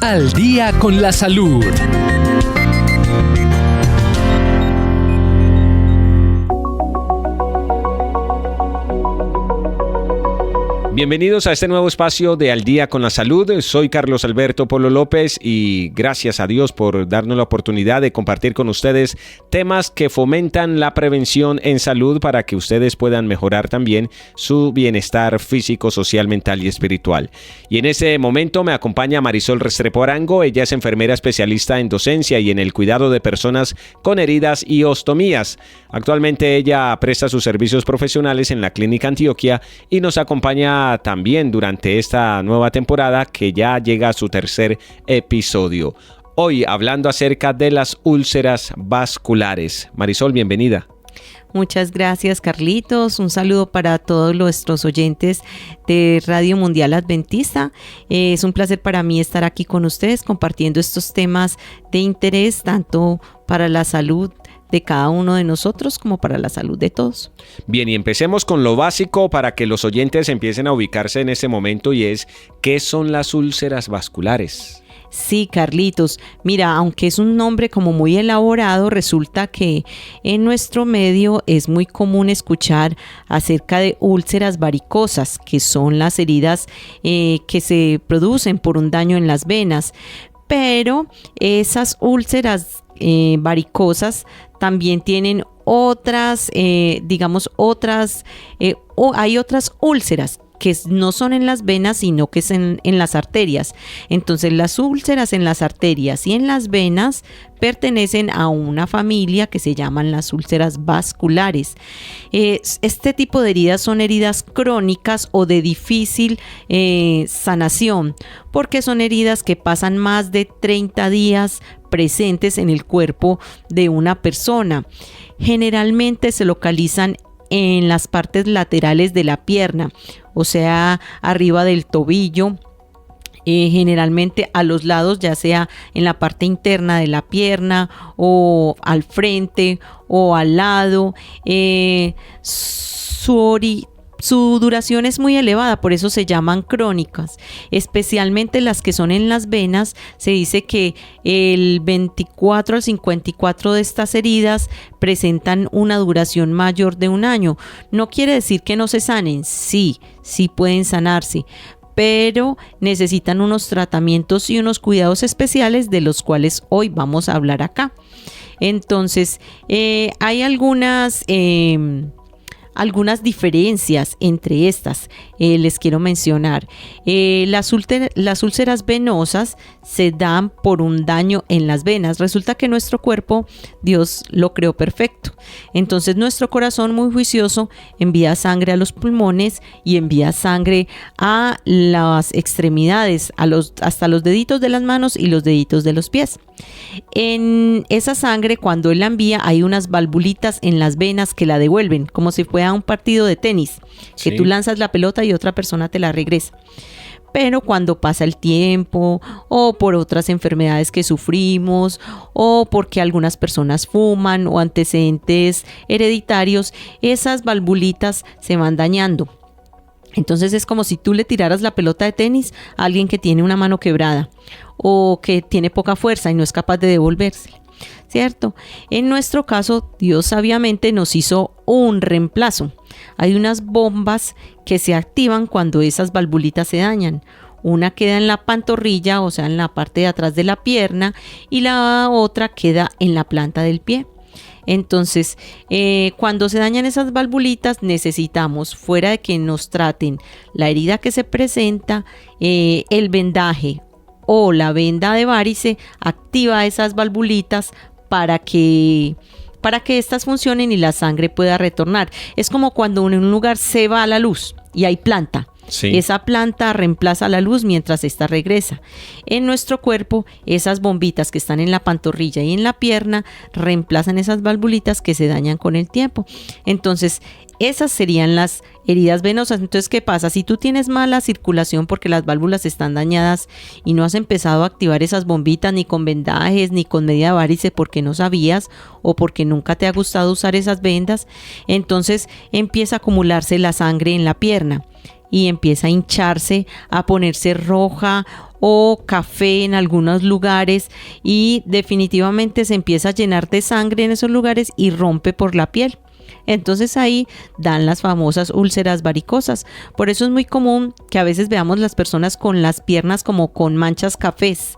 Al día con la salud. Bienvenidos a este nuevo espacio de Al Día con la Salud. Soy Carlos Alberto Polo López y gracias a Dios por darnos la oportunidad de compartir con ustedes temas que fomentan la prevención en salud para que ustedes puedan mejorar también su bienestar físico, social, mental y espiritual. Y en este momento me acompaña Marisol Restrepo Arango. Ella es enfermera especialista en docencia y en el cuidado de personas con heridas y ostomías. Actualmente ella presta sus servicios profesionales en la Clínica Antioquia y nos acompaña también durante esta nueva temporada que ya llega a su tercer episodio. Hoy hablando acerca de las úlceras vasculares. Marisol, bienvenida. Muchas gracias, Carlitos. Un saludo para todos nuestros oyentes de Radio Mundial Adventista. Es un placer para mí estar aquí con ustedes compartiendo estos temas de interés tanto para la salud de cada uno de nosotros como para la salud de todos. Bien, y empecemos con lo básico para que los oyentes empiecen a ubicarse en este momento y es, ¿qué son las úlceras vasculares? Sí, Carlitos. Mira, aunque es un nombre como muy elaborado, resulta que en nuestro medio es muy común escuchar acerca de úlceras varicosas, que son las heridas que se producen por un daño en las venas. Pero esas úlceras varicosas también tienen otras, hay otras úlceras que no son en las venas, sino que es en las arterias. Entonces, las úlceras en las arterias y en las venas pertenecen a una familia que se llaman las úlceras vasculares. Este tipo de heridas son heridas crónicas o de difícil sanación, porque son heridas que pasan más de 30 días presentes en el cuerpo de una persona. Generalmente se localizan en las partes laterales de la pierna, o sea, arriba del tobillo, generalmente a los lados, ya sea en la parte interna de la pierna o al frente o al lado. Su duración es muy elevada, por eso se llaman crónicas, especialmente las que son en las venas. Se dice que el 24 al 54 de estas heridas presentan una duración mayor de un año. No quiere decir que no se sanen, sí pueden sanarse, pero necesitan unos tratamientos y unos cuidados especiales de los cuales hoy vamos a hablar acá. Entonces, hay algunas diferencias entre estas, les quiero mencionar. Las úlceras venosas se dan por un daño en las venas. Resulta que nuestro cuerpo, Dios lo creó perfecto. Entonces nuestro corazón, muy juicioso, envía sangre a los pulmones y envía sangre a las extremidades, hasta los deditos de las manos y los deditos de los pies. En esa sangre, cuando él la envía, hay unas valvulitas en las venas que la devuelven, como si fuera un partido de tenis, que tú lanzas la pelota y otra persona te la regresa. Pero cuando pasa el tiempo, o por otras enfermedades que sufrimos, o porque algunas personas fuman, o antecedentes hereditarios, esas valvulitas se van dañando. Entonces es como si tú le tiraras la pelota de tenis a alguien que tiene una mano quebrada o que tiene poca fuerza y no es capaz de devolvérsela, ¿cierto? En nuestro caso, Dios sabiamente nos hizo un reemplazo. Hay unas bombas que se activan cuando esas valvulitas se dañan. Una queda en la pantorrilla, o sea, en la parte de atrás de la pierna, y la otra queda en la planta del pie. Entonces, cuando se dañan esas valvulitas, necesitamos, fuera de que nos traten la herida que se presenta, el vendaje o la venda de varice activa esas valvulitas para que éstas funcionen y la sangre pueda retornar. Es como cuando en un lugar se va la luz y hay planta. Sí. Esa planta reemplaza la luz mientras esta regresa. En nuestro cuerpo, esas bombitas que están en la pantorrilla y en la pierna reemplazan esas valvulitas que se dañan con el tiempo. Entonces, esas serían las heridas venosas. Entonces, ¿qué pasa? Si tú tienes mala circulación porque las válvulas están dañadas y no has empezado a activar esas bombitas ni con vendajes ni con media varice porque no sabías o porque nunca te ha gustado usar esas vendas, entonces empieza a acumularse la sangre en la pierna. y empieza a hincharse, a ponerse roja o café en algunos lugares, y definitivamente se empieza a llenar de sangre en esos lugares y rompe por la piel. Entonces ahí dan las famosas úlceras varicosas. Por eso es muy común que a veces veamos las personas con las piernas como con manchas cafés.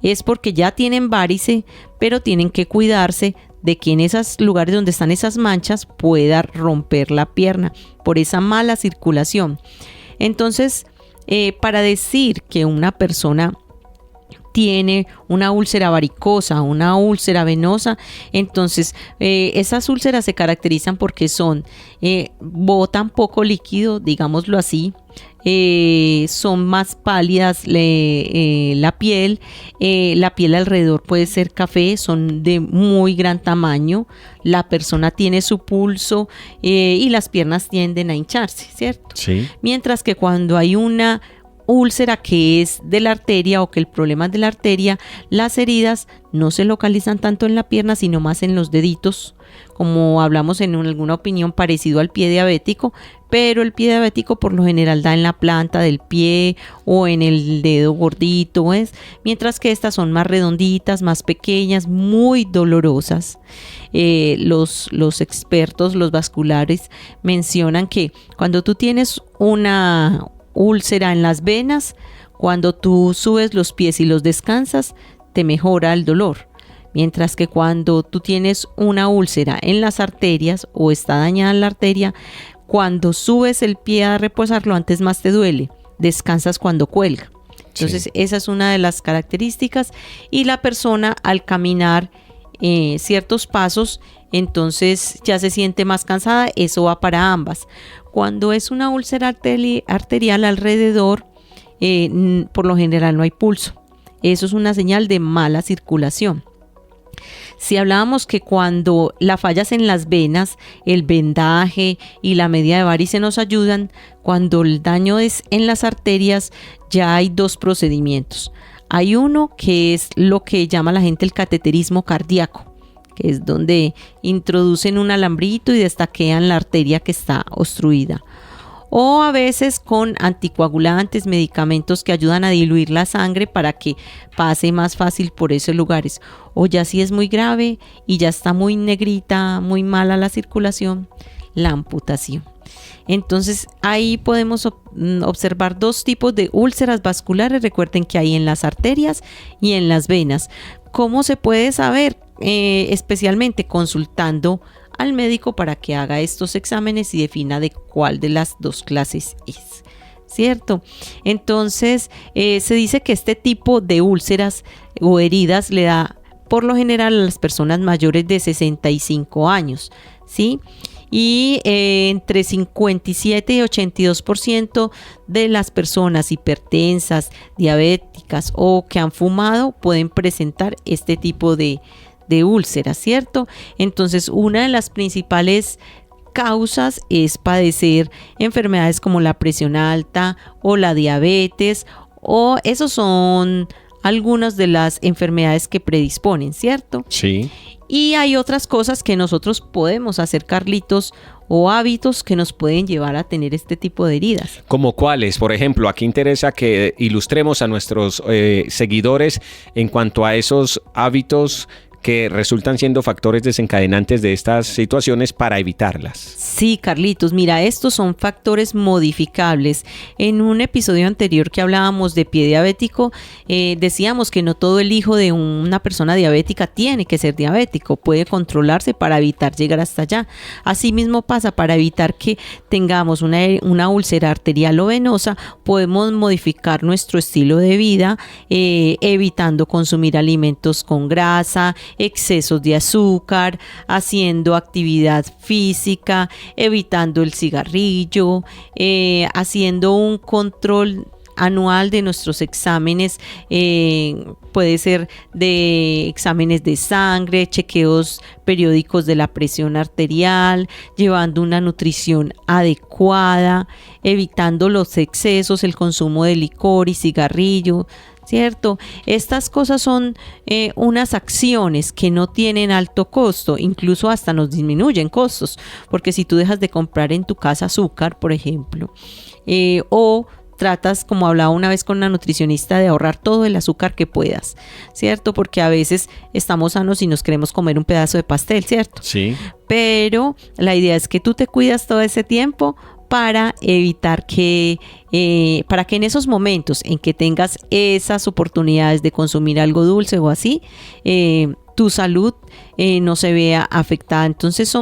Es porque ya tienen varice, pero tienen que cuidarse de que en esos lugares donde están esas manchas pueda romper la pierna por esa mala circulación. Entonces, para decir que una persona tiene una úlcera varicosa, una úlcera venosa, entonces esas úlceras se caracterizan porque botan poco líquido, digámoslo así, son más pálidas la piel alrededor puede ser café, son de muy gran tamaño, la persona tiene su pulso y las piernas tienden a hincharse, ¿cierto? Sí. Mientras que cuando hay una úlcera que es de la arteria o que el problema es de la arteria, las heridas no se localizan tanto en la pierna, sino más en los deditos, como hablamos en alguna opinión parecido al pie diabético, pero el pie diabético por lo general da en la planta del pie o en el dedo gordito, mientras que estas son más redonditas, más pequeñas, muy dolorosas. Los expertos, los vasculares, mencionan que cuando tú tienes una úlcera en las venas, cuando tú subes los pies y los descansas, te mejora el dolor. Mientras que cuando tú tienes una úlcera en las arterias o está dañada la arteria, cuando subes el pie a reposarlo, antes más te duele, descansas cuando cuelga. Entonces, sí, esa es una de las características. Y la persona al caminar ciertos pasos, entonces ya se siente más cansada. Eso va para ambas. Cuando es una úlcera arterial alrededor, por lo general no hay pulso. Eso es una señal de mala circulación. Si hablábamos que cuando la fallas en las venas, el vendaje y la medida de varice nos ayudan, cuando el daño es en las arterias, ya hay dos procedimientos. Hay uno que es lo que llama la gente el cateterismo cardíaco, que es donde introducen un alambrito y destaquean la arteria que está obstruida. O a veces con anticoagulantes, medicamentos que ayudan a diluir la sangre para que pase más fácil por esos lugares. O ya si es muy grave y ya está muy negrita, muy mala la circulación, la amputación. Entonces ahí podemos observar dos tipos de úlceras vasculares. Recuerden que hay en las arterias y en las venas. ¿Cómo se puede saber? Especialmente consultando al médico para que haga estos exámenes y defina de cuál de las dos clases es, ¿cierto? Entonces se dice que este tipo de úlceras o heridas le da por lo general a las personas mayores de 65 años, ¿sí? Y entre 57 y 82% de las personas hipertensas, diabéticas o que han fumado pueden presentar este tipo de úlceras, ¿cierto? Entonces, una de las principales causas es padecer enfermedades como la presión alta o la diabetes, o esos son algunas de las enfermedades que predisponen, ¿cierto? Sí. Y hay otras cosas que nosotros podemos hacer, Carlitos, o hábitos que nos pueden llevar a tener este tipo de heridas. ¿Como cuáles? Por ejemplo, aquí interesa que ilustremos a nuestros seguidores en cuanto a esos hábitos que resultan siendo factores desencadenantes de estas situaciones para evitarlas. Sí, Carlitos, mira, estos son factores modificables. En un episodio anterior que hablábamos de pie diabético, decíamos que no todo el hijo de una persona diabética tiene que ser diabético, puede controlarse para evitar llegar hasta allá. Asimismo pasa, para evitar que tengamos una úlcera arterial o venosa, podemos modificar nuestro estilo de vida, evitando consumir alimentos con grasa, excesos de azúcar, haciendo actividad física, evitando el cigarrillo, haciendo un control anual de nuestros exámenes, puede ser de exámenes de sangre, chequeos periódicos de la presión arterial, llevando una nutrición adecuada, evitando los excesos, el consumo de licor y cigarrillo, ¿cierto? Estas cosas son unas acciones que no tienen alto costo, incluso hasta nos disminuyen costos, porque si tú dejas de comprar en tu casa azúcar, por ejemplo, o tratas, como hablaba una vez con una nutricionista, de ahorrar todo el azúcar que puedas, ¿cierto? Porque a veces estamos sanos y nos queremos comer un pedazo de pastel, ¿cierto? Sí. Pero la idea es que tú te cuidas todo ese tiempo para evitar para que en esos momentos en que tengas esas oportunidades de consumir algo dulce o así, tu salud no se vea afectada. Entonces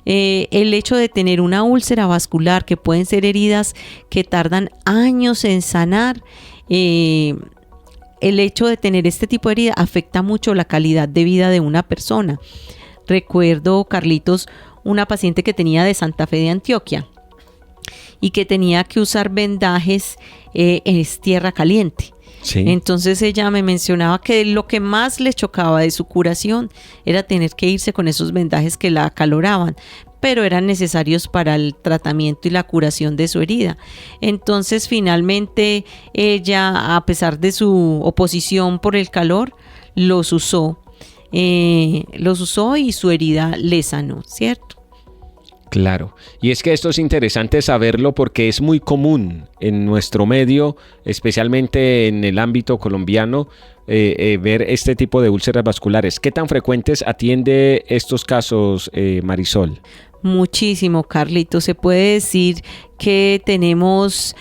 el hecho de tener una úlcera vascular, que pueden ser heridas que tardan años en sanar, el hecho de tener este tipo de herida afecta mucho la calidad de vida de una persona. Recuerdo, Carlitos, una paciente que tenía de Santa Fe de Antioquia y que tenía que usar vendajes en tierra caliente. Sí. Entonces ella me mencionaba que lo que más le chocaba de su curación era tener que irse con esos vendajes que la acaloraban, pero eran necesarios para el tratamiento y la curación de su herida. Entonces finalmente ella, a pesar de su oposición por el calor, los usó y su herida le sanó, ¿cierto? Claro, y es que esto es interesante saberlo porque es muy común en nuestro medio, especialmente en el ámbito colombiano, ver este tipo de úlceras vasculares. ¿Qué tan frecuentes atiende estos casos, Marisol? Muchísimo, Carlito. Se puede decir que tenemos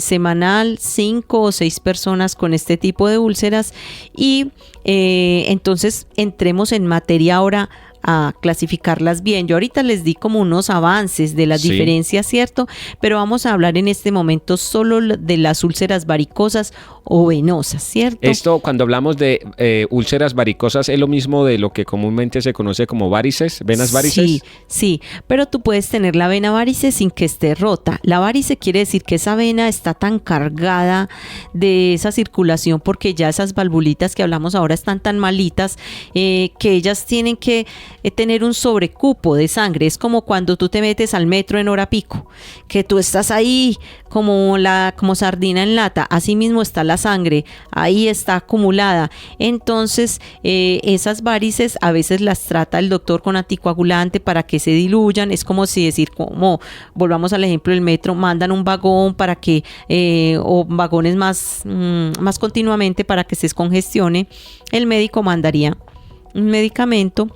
semanal 5 o 6 personas con este tipo de úlceras y entonces entremos en materia ahora a clasificarlas bien. Yo ahorita les di como unos avances de las diferencias, ¿cierto? Pero vamos a hablar en este momento solo de las úlceras varicosas o venosas, ¿cierto? Esto, cuando hablamos de úlceras varicosas, ¿es lo mismo de lo que comúnmente se conoce como varices, venas varices? Sí, pero tú puedes tener la vena varice sin que esté rota. La varice quiere decir que esa vena está tan cargada de esa circulación porque ya esas valvulitas que hablamos ahora están tan malitas que ellas tienen que tener un sobrecupo de sangre. Es como cuando tú te metes al metro en hora pico, que tú estás ahí como sardina en lata. Así mismo está la sangre, ahí está acumulada. Entonces esas varices a veces las trata el doctor con anticoagulante para que se diluyan. Es como si decir, como volvamos al ejemplo del metro, mandan un vagón para que o vagones más continuamente para que se descongestione. El médico mandaría un medicamento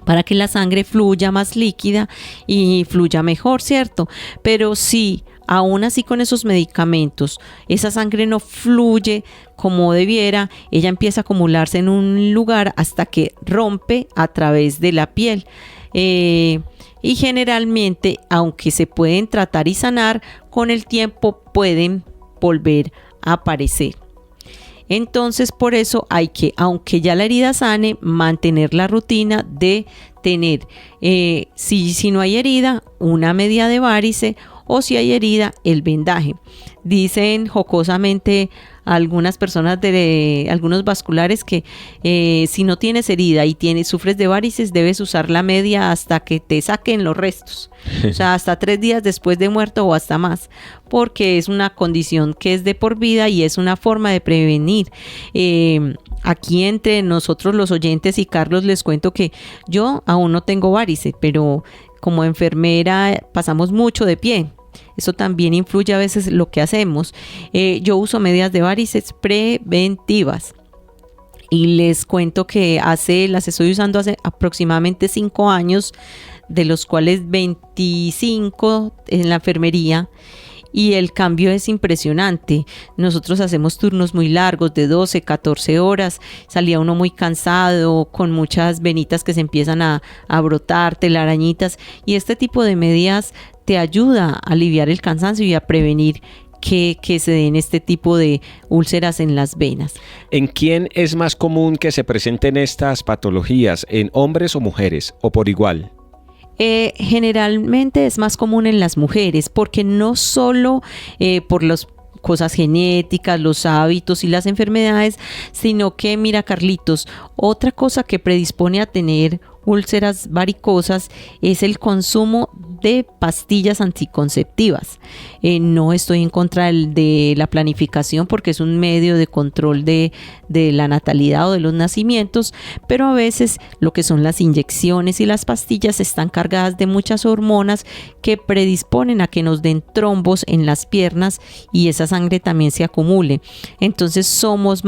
para que la sangre fluya más líquida y fluya mejor, ¿cierto? Pero si aún así con esos medicamentos esa sangre no fluye como debiera, ella empieza a acumularse en un lugar hasta que rompe a través de la piel. Y generalmente, aunque se pueden tratar y sanar, con el tiempo pueden volver a aparecer. Entonces, por eso hay que, aunque ya la herida sane, mantener la rutina de tener, si no hay herida, una media de varice, o si hay herida, el vendaje. Dicen jocosamente algunas personas algunos vasculares que si no tienes herida y sufres de varices, debes usar la media hasta que te saquen los restos. O sea, hasta 3 días después de muerto o hasta más, porque es una condición que es de por vida y es una forma de prevenir. Aquí entre nosotros los oyentes y Carlos les cuento que yo aún no tengo varices, pero como enfermera pasamos mucho de pie. Eso también influye a veces lo que hacemos. Yo uso medias de varices preventivas y les cuento que las estoy usando hace aproximadamente 5 años, de los cuales 25 en la enfermería, y el cambio es impresionante. Nosotros hacemos turnos muy largos de 12, 14 horas, salía uno muy cansado, con muchas venitas que se empiezan a brotar, telarañitas, y este tipo de medias te ayuda a aliviar el cansancio y a prevenir que se den este tipo de úlceras en las venas. ¿En quién es más común que se presenten estas patologías? ¿En hombres o mujeres? ¿O por igual? Generalmente es más común en las mujeres, porque no solo por las cosas genéticas, los hábitos y las enfermedades, sino que, mira, Carlitos, otra cosa que predispone a tener úlceras varicosas es el consumo de pastillas anticonceptivas. No estoy en contra de la planificación porque es un medio de control de la natalidad o de los nacimientos, pero a veces lo que son las inyecciones y las pastillas están cargadas de muchas hormonas que predisponen a que nos den trombos en las piernas y esa sangre también se acumule. Entonces somos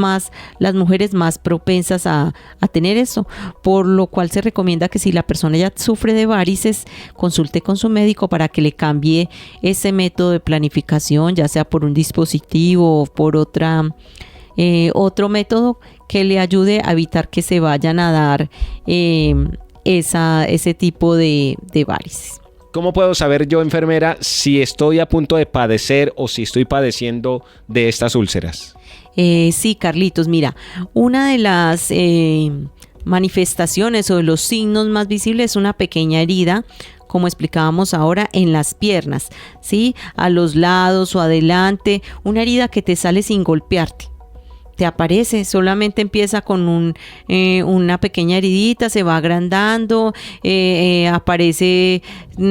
las mujeres más propensas a tener eso, por lo cual se recomienda que si la persona ya sufre de varices, consulte con su médico para que le cambie ese método de planificación, ya sea por un dispositivo o por otro método que le ayude a evitar que se vayan a dar ese tipo de varices. ¿Cómo puedo saber yo, enfermera, si estoy a punto de padecer o si estoy padeciendo de estas úlceras? Sí, Carlitos, mira, una de las manifestaciones o de los signos más visibles es una pequeña herida, como explicábamos ahora, en las piernas, ¿sí? A los lados o adelante, una herida que te sale sin golpearte. Te aparece, solamente empieza con una pequeña heridita, se va agrandando, aparece,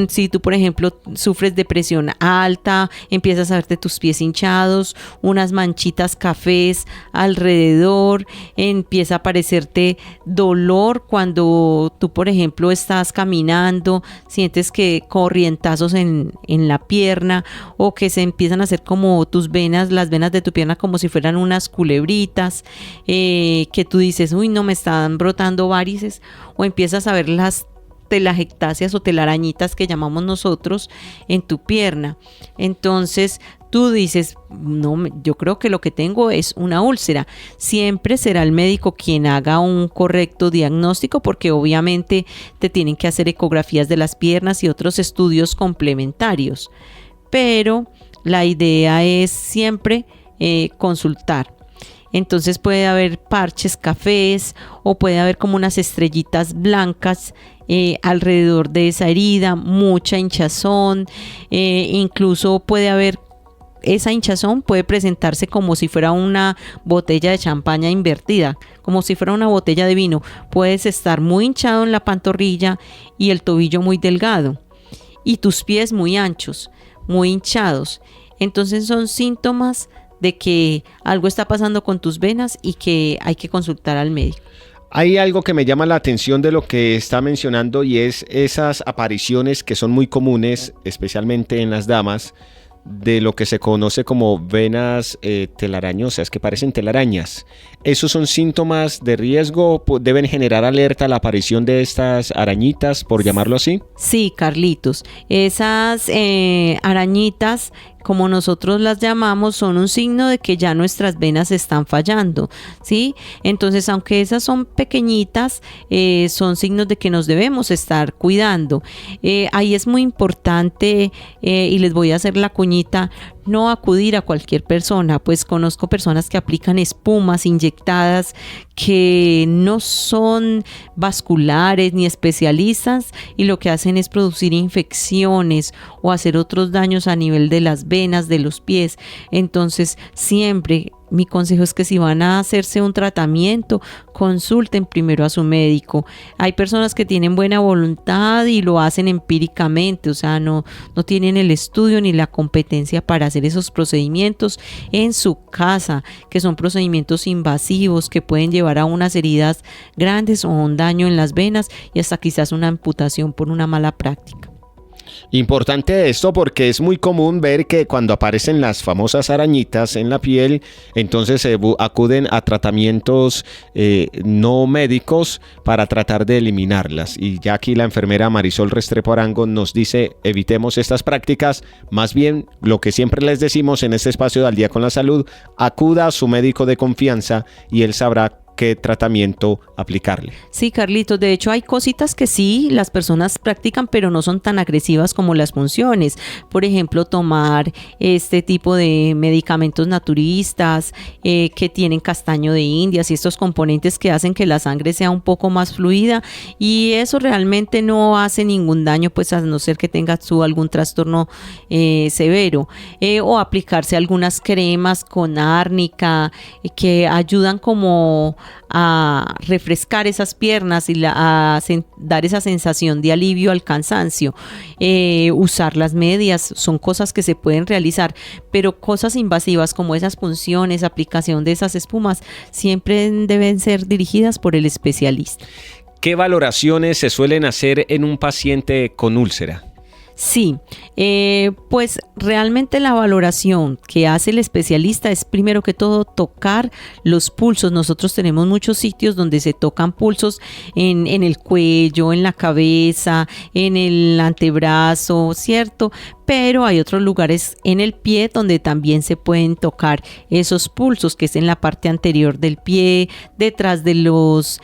si tú por ejemplo sufres de presión alta, empiezas a verte tus pies hinchados, unas manchitas cafés alrededor, empieza a aparecerte dolor cuando tú por ejemplo estás caminando, sientes que corrientazos en la pierna o que se empiezan a hacer como las venas de tu pierna como si fueran unas culebritas. Que tú dices, uy, no me están brotando varices, o empiezas a ver las telangiectasias o telarañitas que llamamos nosotros en tu pierna. Entonces tú dices, no, yo creo que lo que tengo es una úlcera. Siempre será el médico quien haga un correcto diagnóstico, porque obviamente te tienen que hacer ecografías de las piernas y otros estudios complementarios, pero la idea es siempre consultar. Entonces puede haber parches cafés o puede haber como unas estrellitas blancas alrededor de esa herida, mucha hinchazón, incluso puede haber, esa hinchazón puede presentarse como si fuera una botella de champaña invertida, como si fuera una botella de vino. Puedes estar muy hinchado en la pantorrilla y el tobillo muy delgado y tus pies muy anchos, muy hinchados. Entonces son síntomas de que algo está pasando con tus venas y que hay que consultar al médico. Hay algo que me llama la atención de lo que está mencionando y es esas apariciones que son muy comunes, especialmente en las damas, de lo que se conoce como venas telarañosas, que parecen telarañas. ¿Esos son síntomas de riesgo? ¿Deben generar alerta a la aparición de estas arañitas, por llamarlo así? Sí, Carlitos. Esas arañitas, como nosotros las llamamos, son un signo de que ya nuestras venas están fallando, ¿sí? Entonces, aunque esas son pequeñitas, son signos de que nos debemos estar cuidando. Ahí es muy importante, y les voy a hacer la cuñita, no acudir a cualquier persona, pues conozco personas que aplican espumas inyectadas que no son vasculares ni especialistas y lo que hacen es producir infecciones o hacer otros daños a nivel de las venas de los pies. Entonces siempre mi consejo es que si van a hacerse un tratamiento, consulten primero a su médico. Hay personas que tienen buena voluntad y lo hacen empíricamente, o sea, no tienen el estudio ni la competencia para hacer esos procedimientos en su casa, que son procedimientos invasivos que pueden llevar a unas heridas grandes o un daño en las venas y hasta quizás una amputación por una mala práctica. Importante esto porque es muy común ver que cuando aparecen las famosas arañitas en la piel, entonces se acuden a tratamientos no médicos para tratar de eliminarlas. Y ya aquí la enfermera Marisol Restrepo Arango nos dice, evitemos estas prácticas, más bien lo que siempre les decimos en este espacio de Al Día con la Salud, acuda a su médico de confianza y él sabrá qué tratamiento aplicarle. Sí, Carlitos, de hecho hay cositas que sí las personas practican, pero no son tan agresivas como las funciones. Por ejemplo, tomar este tipo de medicamentos naturistas que tienen castaño de indias y estos componentes que hacen que la sangre sea un poco más fluida, y eso realmente no hace ningún daño, pues a no ser que tengas tú algún trastorno severo, o aplicarse algunas cremas con árnica que ayudan como a refrescar esas piernas y dar esa sensación de alivio al cansancio. Usar las medias son cosas que se pueden realizar, pero cosas invasivas como esas punciones, aplicación de esas espumas, siempre deben ser dirigidas por el especialista. ¿Qué valoraciones se suelen hacer en un paciente con úlcera? Sí, pues realmente la valoración que hace el especialista es primero que todo tocar los pulsos. Nosotros tenemos muchos sitios donde se tocan pulsos en el cuello, en la cabeza, en el antebrazo, ¿cierto? Pero hay otros lugares en el pie donde también se pueden tocar esos pulsos, que es en la parte anterior del pie, detrás de los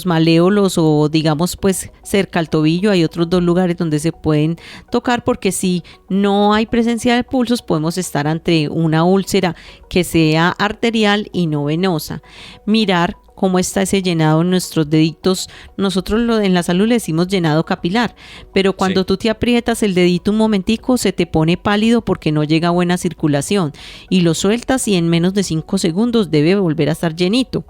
maléolos o digamos pues cerca al tobillo. Hay otros 2 lugares donde se pueden tocar, porque si no hay presencia de pulsos podemos estar ante una úlcera que sea arterial y no venosa. Mirar cómo está ese llenado en nuestros deditos. Nosotros en la salud le decimos llenado capilar, pero cuando tú te aprietas el dedito un momentico se te pone pálido porque no llega buena circulación y lo sueltas y en menos de 5 segundos debe volver a estar llenito.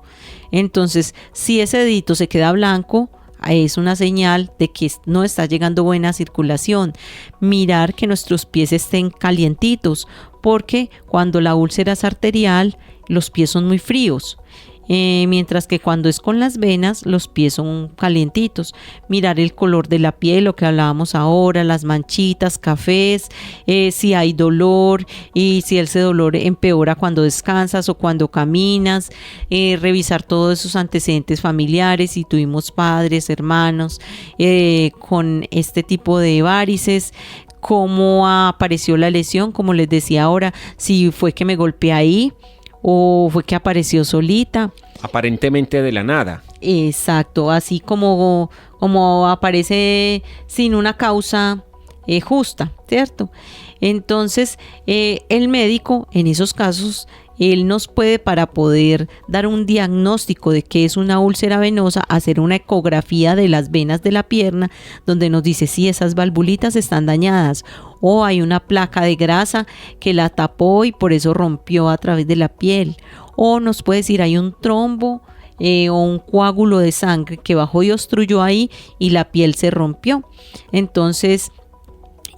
Entonces, si ese dedito se queda blanco, es una señal de que no está llegando buena circulación. Mirar que nuestros pies estén calientitos, porque cuando la úlcera es arterial, los pies son muy fríos. Mientras que cuando es con las venas, los pies son calientitos. Mirar el color de la piel, lo que hablábamos ahora, las manchitas, cafés, si hay dolor y si ese dolor empeora cuando descansas o cuando caminas. Revisar todos esos antecedentes familiares, si tuvimos padres, hermanos con este tipo de varices. Cómo apareció la lesión, como les decía ahora, si fue que me golpeé ahí o fue que apareció solita. Aparentemente de la nada. Exacto, así como aparece sin una causa justa, ¿cierto? Entonces, el médico en esos casos, él nos puede, para poder dar un diagnóstico de qué es una úlcera venosa, hacer una ecografía de las venas de la pierna, donde nos dice si esas valvulitas están dañadas o hay una placa de grasa que la tapó y por eso rompió a través de la piel, o nos puede decir hay un trombo o un coágulo de sangre que bajó y obstruyó ahí y la piel se rompió. Entonces,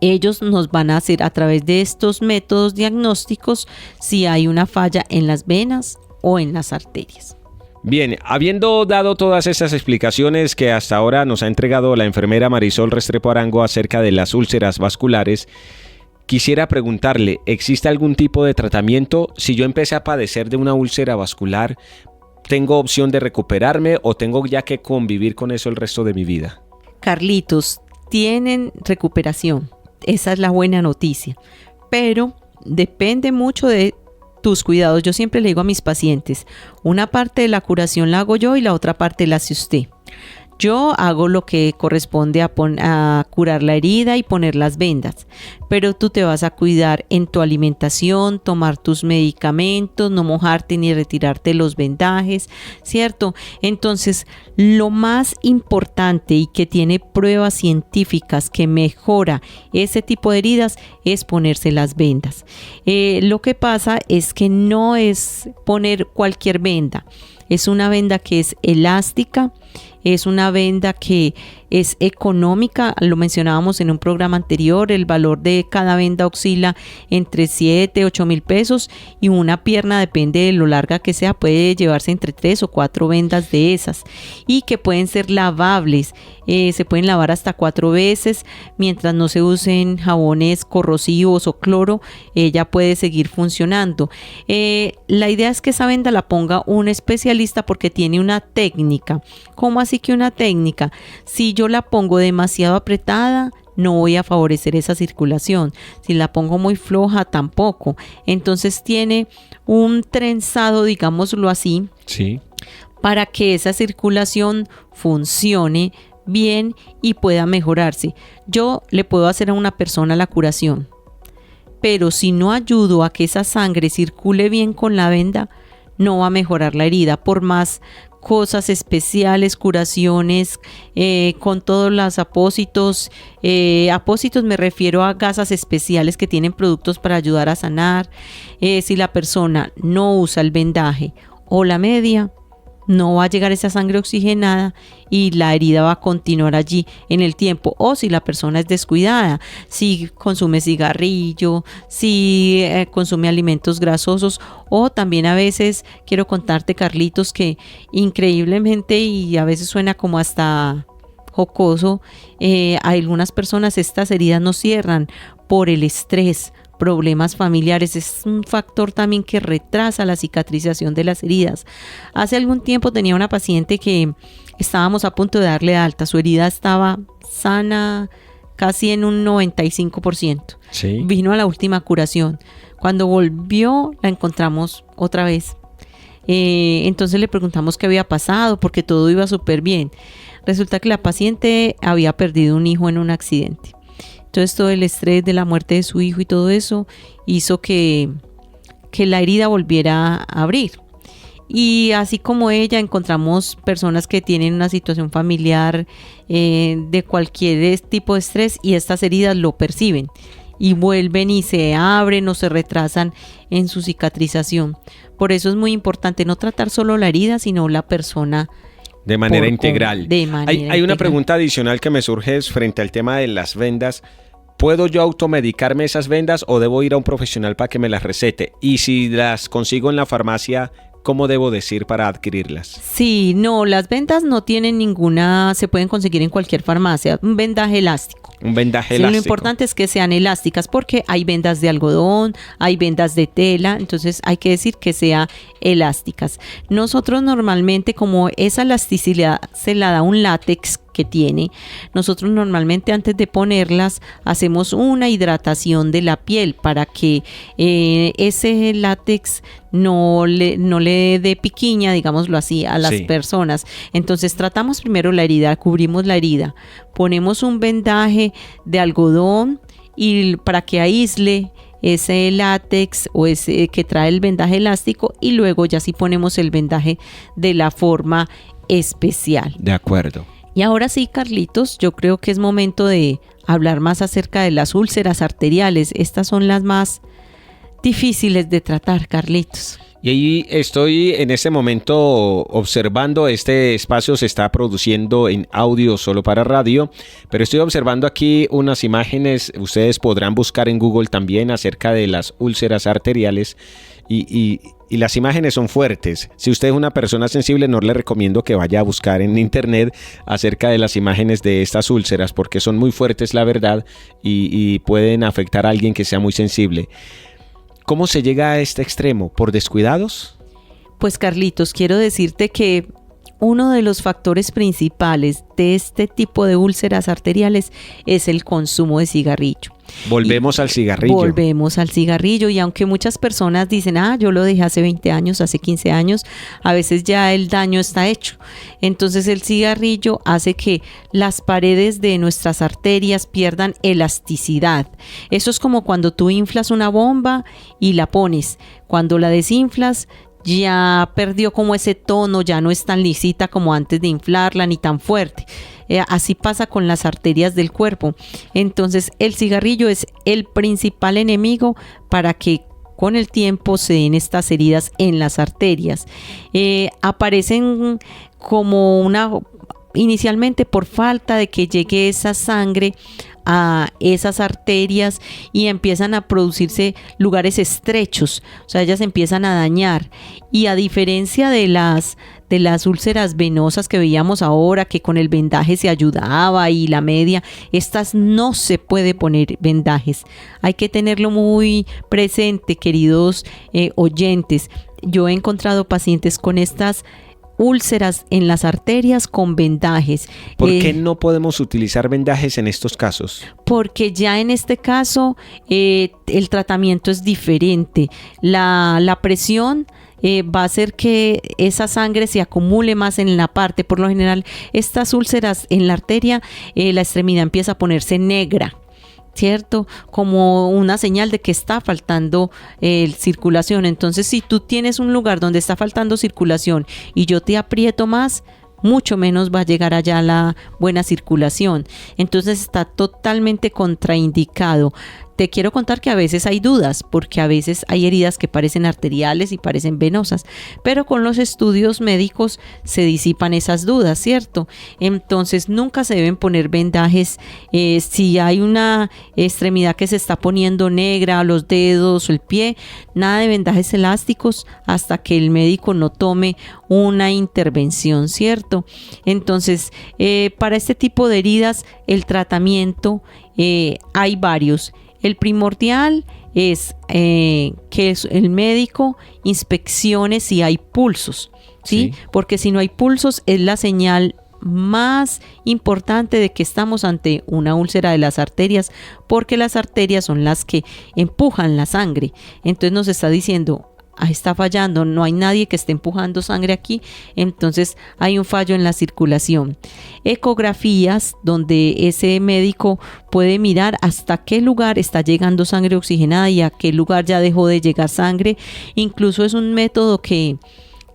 ellos nos van a hacer a través de estos métodos diagnósticos si hay una falla en las venas o en las arterias. Bien, habiendo dado todas esas explicaciones que hasta ahora nos ha entregado la enfermera Marisol Restrepo Arango acerca de las úlceras vasculares, quisiera preguntarle, ¿existe algún tipo de tratamiento? Si yo empecé a padecer de una úlcera vascular, ¿tengo opción de recuperarme o tengo ya que convivir con eso el resto de mi vida? Carlitos, tienen recuperación. Esa es la buena noticia, pero depende mucho de tus cuidados. Yo siempre le digo a mis pacientes, una parte de la curación la hago yo y la otra parte la hace usted. Yo hago lo que corresponde a curar la herida y poner las vendas, pero tú te vas a cuidar en tu alimentación, tomar tus medicamentos, no mojarte ni retirarte los vendajes, ¿cierto? Entonces, lo más importante y que tiene pruebas científicas que mejora ese tipo de heridas es ponerse las vendas. Lo que pasa es que no es poner cualquier venda, es una venda que es elástica, es una venda que es económica. Lo mencionábamos en un programa anterior, el valor de cada venda oscila entre 7, 8 mil pesos y una pierna, depende de lo larga que sea, puede llevarse entre 3 o 4 vendas de esas y que pueden ser lavables. Se pueden lavar hasta 4 veces mientras no se usen jabones corrosivos o cloro, ella puede seguir funcionando. La idea es que esa venda la ponga un especialista porque tiene una técnica. ¿Cómo así que una técnica? Si yo la pongo demasiado apretada, no voy a favorecer esa circulación. Si la pongo muy floja, tampoco. Entonces tiene un trenzado, digámoslo así, sí, para que esa circulación funcione bien y pueda mejorarse. Yo le puedo hacer a una persona la curación, pero si no ayudo a que esa sangre circule bien con la venda, no va a mejorar la herida, por más cosas especiales, curaciones, con todos los apósitos. Apósitos me refiero a gasas especiales que tienen productos para ayudar a sanar. Si la persona no usa el vendaje o la media, no va a llegar esa sangre oxigenada y la herida va a continuar allí en el tiempo. O si la persona es descuidada, si consume cigarrillo, si consume alimentos grasosos, o también a veces, quiero contarte, Carlitos, que increíblemente, y a veces suena como hasta jocoso, a algunas personas estas heridas no cierran por el estrés, problemas familiares. Es un factor también que retrasa la cicatrización de las heridas. Hace algún tiempo tenía una paciente que estábamos a punto de darle alta. Su herida estaba sana casi en un 95%. Sí. Vino a la última curación. Cuando volvió, la encontramos otra vez. Entonces le preguntamos qué había pasado, porque todo iba súper bien. Resulta que la paciente había perdido un hijo en un accidente. Entonces todo el estrés de la muerte de su hijo y todo eso hizo que la herida volviera a abrir. Y así como ella, encontramos personas que tienen una situación familiar de cualquier tipo de estrés, y estas heridas lo perciben y vuelven y se abren o se retrasan en su cicatrización. Por eso es muy importante no tratar solo la herida, sino la persona de manera integral. Hay una integral. pregunta adicional que me surge frente al tema de las vendas. ¿Puedo yo automedicarme esas vendas o debo ir a un profesional para que me las recete? Y si las consigo en la farmacia, ¿cómo debo decir para adquirirlas? Sí, no, las vendas no tienen ninguna, se pueden conseguir en cualquier farmacia. Un vendaje elástico. Un vendaje Sí, elástico. lo importante es que sean elásticas, porque hay vendas de algodón, hay vendas de tela, entonces hay que decir que sean elásticas. Nosotros normalmente, como esa elasticidad se la da un látex que tiene, nosotros normalmente antes de ponerlas hacemos una hidratación de la piel para que ese látex no le dé piquiña, digámoslo así, a las personas. Entonces tratamos primero la herida, cubrimos la herida, ponemos un vendaje de algodón y para que aísle ese látex o ese que trae el vendaje elástico, y luego ya sí ponemos el vendaje de la forma especial. De acuerdo. Y ahora sí, Carlitos, yo creo que es momento de hablar más acerca de las úlceras arteriales. Estas son las más difíciles de tratar, Carlitos. Y ahí estoy en este momento observando, este espacio se está produciendo en audio solo para radio, pero estoy observando aquí unas imágenes, ustedes podrán buscar en Google también acerca de las úlceras arteriales y las imágenes son fuertes. Si usted es una persona sensible, no le recomiendo que vaya a buscar en internet acerca de las imágenes de estas úlceras, porque son muy fuertes, la verdad, y pueden afectar a alguien que sea muy sensible. ¿Cómo se llega a este extremo? ¿Por descuidados? Pues, Carlitos, quiero decirte que uno de los factores principales de este tipo de úlceras arteriales es el consumo de cigarrillo. Volvemos al cigarrillo. Volvemos al cigarrillo, y aunque muchas personas dicen, yo lo dejé hace 20 años, hace 15 años, a veces ya el daño está hecho. Entonces el cigarrillo hace que las paredes de nuestras arterias pierdan elasticidad. Eso es como cuando tú inflas una bomba y la pones. Cuando la desinflas, ya perdió como ese tono, ya no es tan lisita como antes de inflarla, ni tan fuerte. Así pasa con las arterias del cuerpo. Entonces el cigarrillo es el principal enemigo para que con el tiempo se den estas heridas en las arterias. Aparecen como inicialmente por falta de que llegue esa sangre a esas arterias, y empiezan a producirse lugares estrechos, o sea, ellas empiezan a dañar. Y a diferencia de las úlceras venosas que veíamos ahora, que con el vendaje se ayudaba, y la media, estas no se puede poner vendajes. Hay que tenerlo muy presente, queridos oyentes. Yo he encontrado pacientes con estas úlceras en las arterias con vendajes. ¿Por qué no podemos utilizar vendajes en estos casos? Porque ya en este caso el tratamiento es diferente. La presión va a hacer que esa sangre se acumule más en la parte. Por lo general, estas úlceras en la arteria, la extremidad empieza a ponerse negra, ¿cierto? Como una señal de que está faltando circulación. Entonces, si tú tienes un lugar donde está faltando circulación y yo te aprieto más, mucho menos va a llegar allá la buena circulación. Entonces está totalmente contraindicado. te quiero contar que a veces hay dudas, porque a veces hay heridas que parecen arteriales y parecen venosas, pero con los estudios médicos se disipan esas dudas, ¿cierto? Entonces nunca se deben poner vendajes. Si hay una extremidad que se está poniendo negra, los dedos o el pie, nada de vendajes elásticos hasta que el médico no tome una intervención, ¿cierto? Entonces, para este tipo de heridas, el tratamiento hay varios. El primordial es que el médico inspeccione si hay pulsos, ¿sí? Porque si no hay pulsos es la señal más importante de que estamos ante una úlcera de las arterias, porque las arterias son las que empujan la sangre. Entonces nos está diciendo, está fallando, no hay nadie que esté empujando sangre aquí, entonces hay un fallo en la circulación. Ecografías donde ese médico puede mirar hasta qué lugar está llegando sangre oxigenada y a qué lugar ya dejó de llegar sangre. Incluso es un método que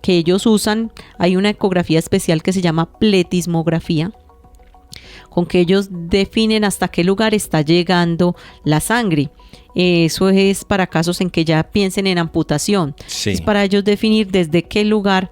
ellos usan. Hay una ecografía especial que se llama pletismografía, con que ellos definen hasta qué lugar está llegando la sangre. Eso es para casos en que ya piensen en amputación. Sí. Es para ellos definir desde qué lugar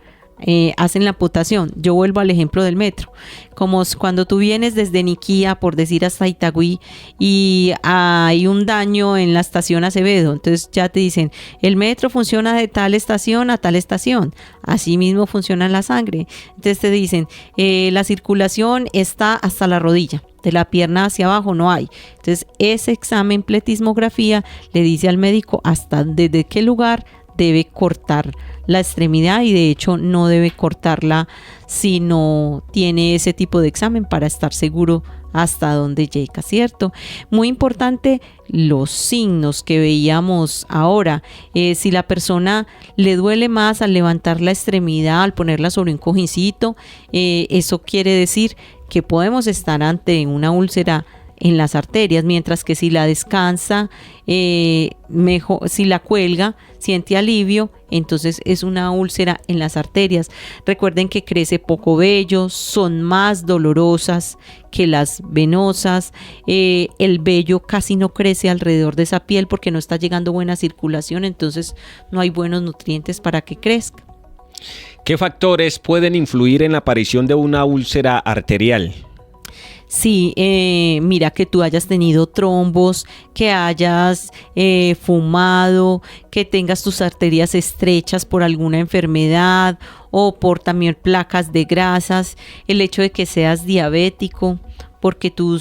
hacen la amputación. Yo vuelvo al ejemplo del metro. Como cuando tú vienes desde Niquía, por decir, hasta Itagüí, y hay un daño en la estación Acevedo, entonces ya te dicen, el metro funciona de tal estación a tal estación. Así mismo funciona la sangre. Entonces te dicen, la circulación está hasta la rodilla, de la pierna hacia abajo no hay. Entonces ese examen pletismografía le dice al médico hasta desde qué lugar debe cortar la extremidad, y de hecho no debe cortarla si no tiene ese tipo de examen, para estar seguro hasta dónde llega, ¿cierto? Muy importante los signos que veíamos ahora. Si la persona le duele más al levantar la extremidad, al ponerla sobre un cojincito, eso quiere decir que podemos estar ante una úlcera en las arterias, mientras que si la descansa, mejor, si la cuelga, siente alivio, entonces es una úlcera en las arterias. Recuerden que crece poco vello, son más dolorosas que las venosas, el vello casi no crece alrededor de esa piel porque no está llegando buena circulación, entonces no hay buenos nutrientes para que crezca. ¿Qué factores pueden influir en la aparición de una úlcera arterial? Sí, mira, que tú hayas tenido trombos, que hayas fumado, que tengas tus arterias estrechas por alguna enfermedad o por también placas de grasas, el hecho de que seas diabético, porque tu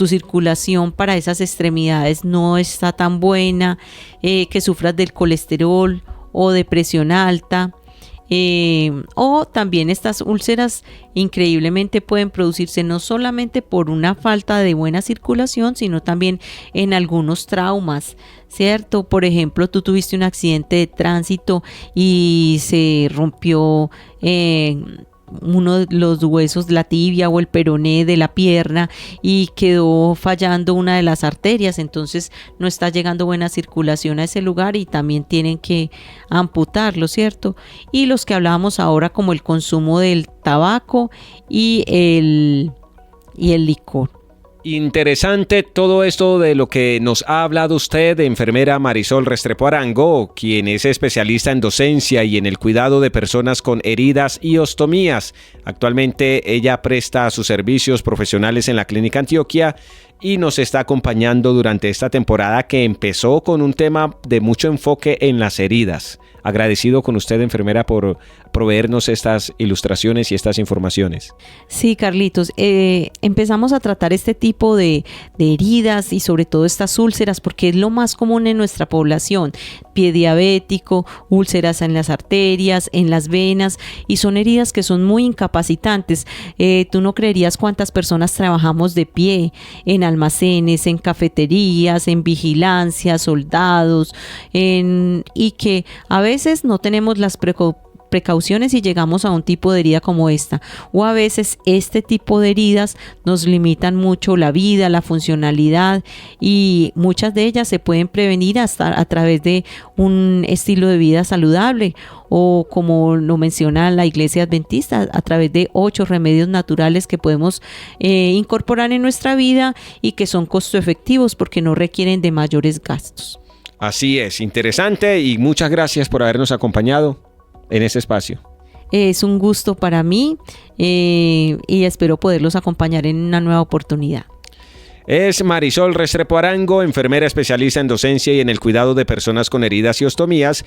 circulación para esas extremidades no está tan buena, que sufras del colesterol o de presión alta. O también estas úlceras increíblemente pueden producirse no solamente por una falta de buena circulación, sino también en algunos traumas, ¿cierto? Por ejemplo, tú tuviste un accidente de tránsito y se rompió uno de los huesos, la tibia o el peroné de la pierna, y quedó fallando una de las arterias, entonces no está llegando buena circulación a ese lugar y también tienen que amputarlo, ¿cierto? Y los que hablábamos ahora, como el consumo del tabaco y el licor. Interesante todo esto de lo que nos ha hablado usted, enfermera Marisol Restrepo Arango, quien es especialista en docencia y en el cuidado de personas con heridas y ostomías. Actualmente ella presta sus servicios profesionales en la Clínica Antioquia y nos está acompañando durante esta temporada que empezó con un tema de mucho enfoque en las heridas. Agradecido con usted, enfermera, por proveernos estas ilustraciones y estas informaciones. Sí, Carlitos, empezamos a tratar este tipo de heridas y sobre todo estas úlceras porque es lo más común en nuestra población. Pie diabético, úlceras en las arterias, en las venas, y son heridas que son muy incapacitantes. Tú no creerías cuántas personas trabajamos de pie en almacenes, en cafeterías, en vigilancia, soldados, y que a veces no tenemos las precauciones y llegamos a un tipo de herida como esta. O a veces este tipo de heridas nos limitan mucho la vida, la funcionalidad, y muchas de ellas se pueden prevenir hasta a través de un estilo de vida saludable, o como lo menciona la Iglesia Adventista, a través de 8 remedios naturales que podemos incorporar en nuestra vida y que son costo efectivos porque no requieren de mayores gastos. Así es, interesante, y muchas gracias por habernos acompañado en este espacio. Es un gusto para mí y espero poderlos acompañar en una nueva oportunidad. Es Marisol Restrepo Arango, enfermera especialista en docencia y en el cuidado de personas con heridas y ostomías,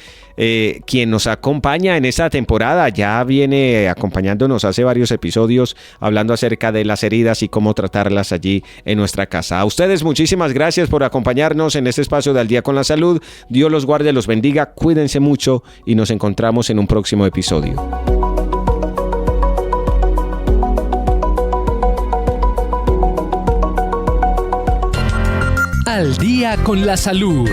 quien nos acompaña en esta temporada. Ya viene acompañándonos hace varios episodios hablando acerca de las heridas y cómo tratarlas allí en nuestra casa. A ustedes muchísimas gracias por acompañarnos en este espacio de Al Día con la Salud. Dios los guarde, los bendiga, cuídense mucho y nos encontramos en un próximo episodio. Al Día con la Salud.